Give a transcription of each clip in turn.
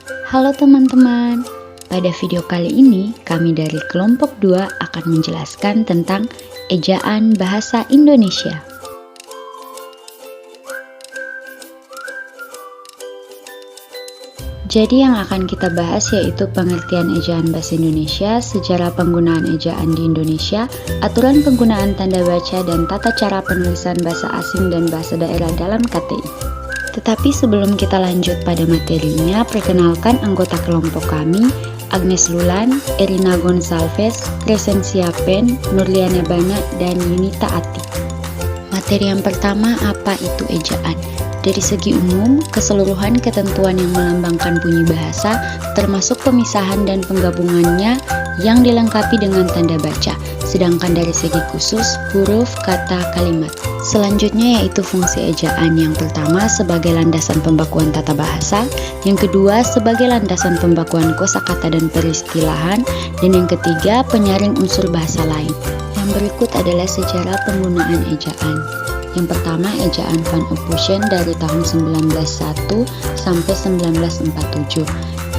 Halo teman-teman, pada video kali ini kami dari kelompok 2 akan menjelaskan tentang ejaan bahasa Indonesia. Jadi yang akan kita bahas yaitu pengertian ejaan bahasa Indonesia, sejarah penggunaan ejaan di Indonesia, aturan penggunaan tanda baca dan tata cara penulisan bahasa asing dan bahasa daerah dalam KTI. Tetapi sebelum kita lanjut pada materinya, perkenalkan anggota kelompok kami, Agnes Lulan, Erina Gonsalves, Crescencia Pen, Nurliana Bana, dan Yunita Ati. Materi yang pertama, apa itu ejaan? Dari segi umum, keseluruhan ketentuan yang melambangkan bunyi bahasa, termasuk pemisahan dan penggabungannya yang dilengkapi dengan tanda baca, sedangkan dari segi khusus, huruf, kata, kalimat. Selanjutnya yaitu fungsi ejaan, yang pertama sebagai landasan pembakuan tata bahasa, yang kedua sebagai landasan pembakuan kosakata dan peristilahan, dan yang ketiga penyaring unsur bahasa lain. Yang berikut adalah sejarah penggunaan ejaan. Yang pertama, ejaan Van Ophusen dari tahun 1901 sampai 1947.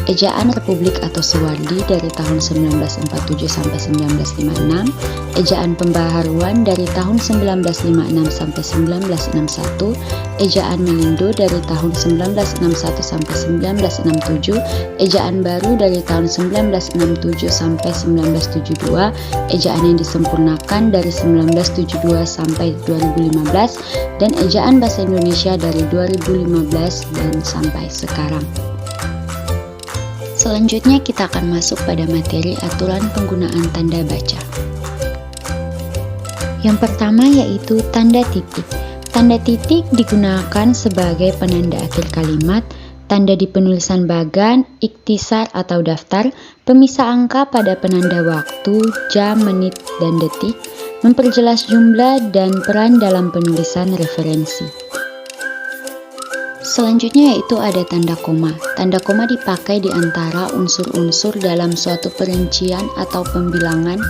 Ejaan Republik atau Suwardi dari tahun 1947 sampai 1956, ejaan Pembaharuan dari tahun 1956 sampai 1961, ejaan Melindo dari tahun 1961 sampai 1967, ejaan baru dari tahun 1967 sampai 1972, ejaan yang disempurnakan dari 1972 sampai 2015, dan ejaan bahasa Indonesia dari 2015 dan sampai sekarang. Selanjutnya kita akan masuk pada materi aturan penggunaan tanda baca. Yang pertama yaitu tanda titik. Tanda titik digunakan sebagai penanda akhir kalimat, tanda di penulisan bagan, iktisar atau daftar, pemisah angka pada penanda waktu, jam, menit, dan detik, memperjelas jumlah dan peran dalam penulisan referensi. Selanjutnya yaitu ada tanda koma. Tanda koma dipakai di antara unsur-unsur dalam suatu perincian atau pembilangan.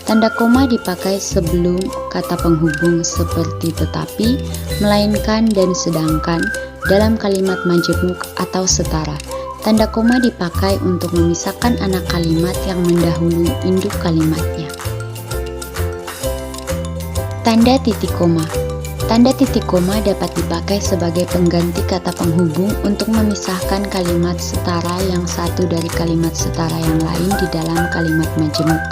Tanda koma dipakai sebelum kata penghubung seperti tetapi, melainkan, dan sedangkan dalam kalimat majemuk atau setara. Tanda koma dipakai untuk memisahkan anak kalimat yang mendahului induk kalimatnya. Tanda titik koma. Tanda titik koma dapat dipakai sebagai pengganti kata penghubung untuk memisahkan kalimat setara yang satu dari kalimat setara yang lain di dalam kalimat majemuk.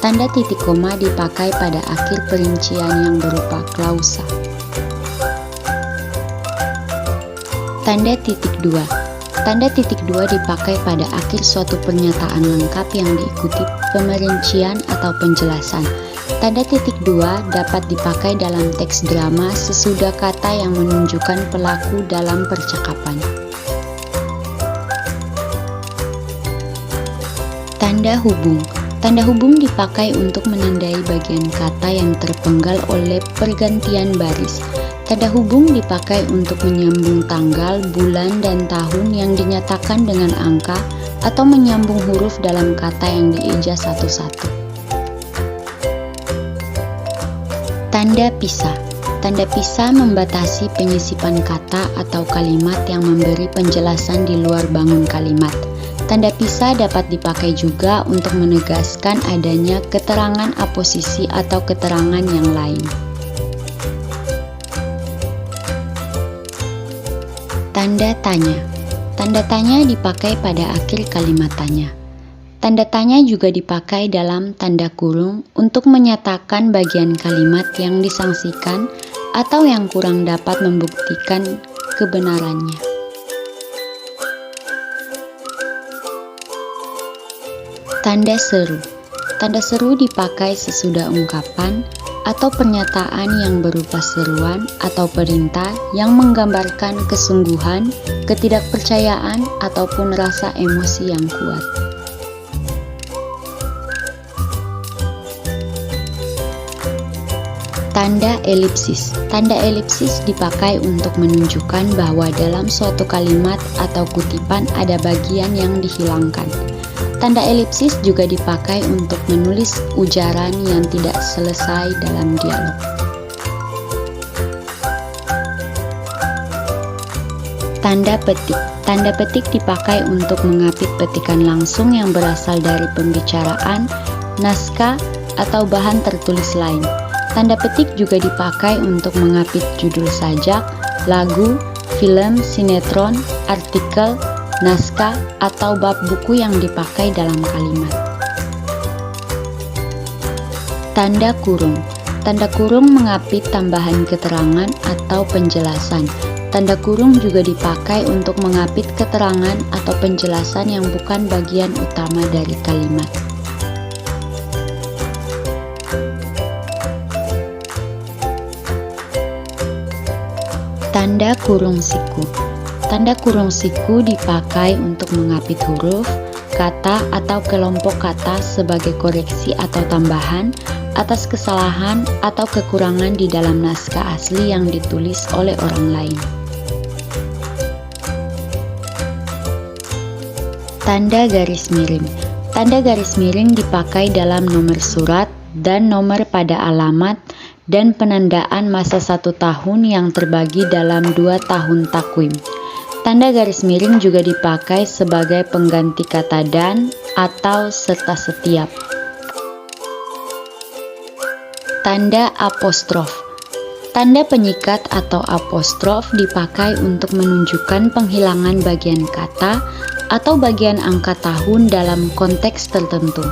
Tanda titik koma dipakai pada akhir perincian yang berupa klausa. Tanda titik dua. Tanda titik dua dipakai pada akhir suatu pernyataan lengkap yang diikuti pemerincian atau penjelasan. Tanda titik dua dapat dipakai dalam teks drama sesudah kata yang menunjukkan pelaku dalam percakapan. Tanda hubung. Tanda hubung dipakai untuk menandai bagian kata yang terpenggal oleh pergantian baris. Tanda hubung dipakai untuk menyambung tanggal, bulan, dan tahun yang dinyatakan dengan angka atau menyambung huruf dalam kata yang dieja satu-satu. Tanda pisah. Tanda pisah membatasi penyisipan kata atau kalimat yang memberi penjelasan di luar bangun kalimat. Tanda pisah dapat dipakai juga untuk menegaskan adanya keterangan aposisi atau keterangan yang lain. Tanda tanya. Tanda tanya dipakai pada akhir kalimat tanya. Tanda tanya juga dipakai dalam tanda kurung untuk menyatakan bagian kalimat yang disangsikan atau yang kurang dapat membuktikan kebenarannya. Tanda seru. Tanda seru dipakai sesudah ungkapan atau pernyataan yang berupa seruan atau perintah yang menggambarkan kesungguhan, ketidakpercayaan, ataupun rasa emosi yang kuat. Tanda elipsis. Tanda elipsis dipakai untuk menunjukkan bahwa dalam suatu kalimat atau kutipan ada bagian yang dihilangkan. Tanda elipsis juga dipakai untuk menulis ujaran yang tidak selesai dalam dialog. Tanda petik. Tanda petik dipakai untuk mengapit petikan langsung yang berasal dari pembicaraan, naskah, atau bahan tertulis lain. Tanda petik juga dipakai untuk mengapit judul sajak, lagu, film, sinetron, artikel, naskah, atau bab buku yang dipakai dalam kalimat. Tanda kurung. Tanda kurung mengapit tambahan keterangan atau penjelasan. Tanda kurung juga dipakai untuk mengapit keterangan atau penjelasan yang bukan bagian utama dari kalimat. Tanda kurung siku. Tanda kurung siku dipakai untuk mengapit huruf, kata, atau kelompok kata sebagai koreksi atau tambahan atas kesalahan atau kekurangan di dalam naskah asli yang ditulis oleh orang lain. Tanda garis miring. Tanda garis miring dipakai dalam nomor surat dan nomor pada alamat dan penandaan masa 1 tahun yang terbagi dalam 2 tahun takwim. Tanda garis miring juga dipakai sebagai pengganti kata dan atau serta setiap. Tanda apostrof. Tanda penyikat atau apostrof dipakai untuk menunjukkan penghilangan bagian kata atau bagian angka tahun dalam konteks tertentu.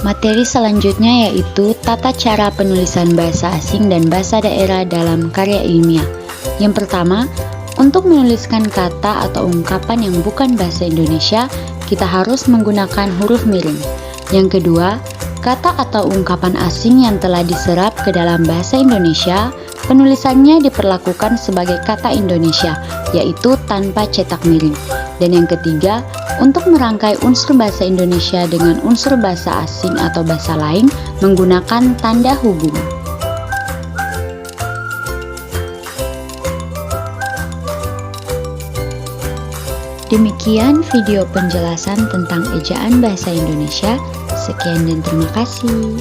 Materi selanjutnya yaitu tata cara penulisan bahasa asing dan bahasa daerah dalam karya ilmiah. Yang pertama, untuk menuliskan kata atau ungkapan yang bukan bahasa Indonesia, kita harus menggunakan huruf miring. Yang kedua, kata atau ungkapan asing yang telah diserap ke dalam bahasa Indonesia, penulisannya diperlakukan sebagai kata Indonesia, yaitu tanpa cetak miring. Dan yang ketiga, untuk merangkai unsur bahasa Indonesia dengan unsur bahasa asing atau bahasa lain menggunakan tanda hubung. Demikian video penjelasan tentang ejaan bahasa Indonesia. Sekian dan terima kasih.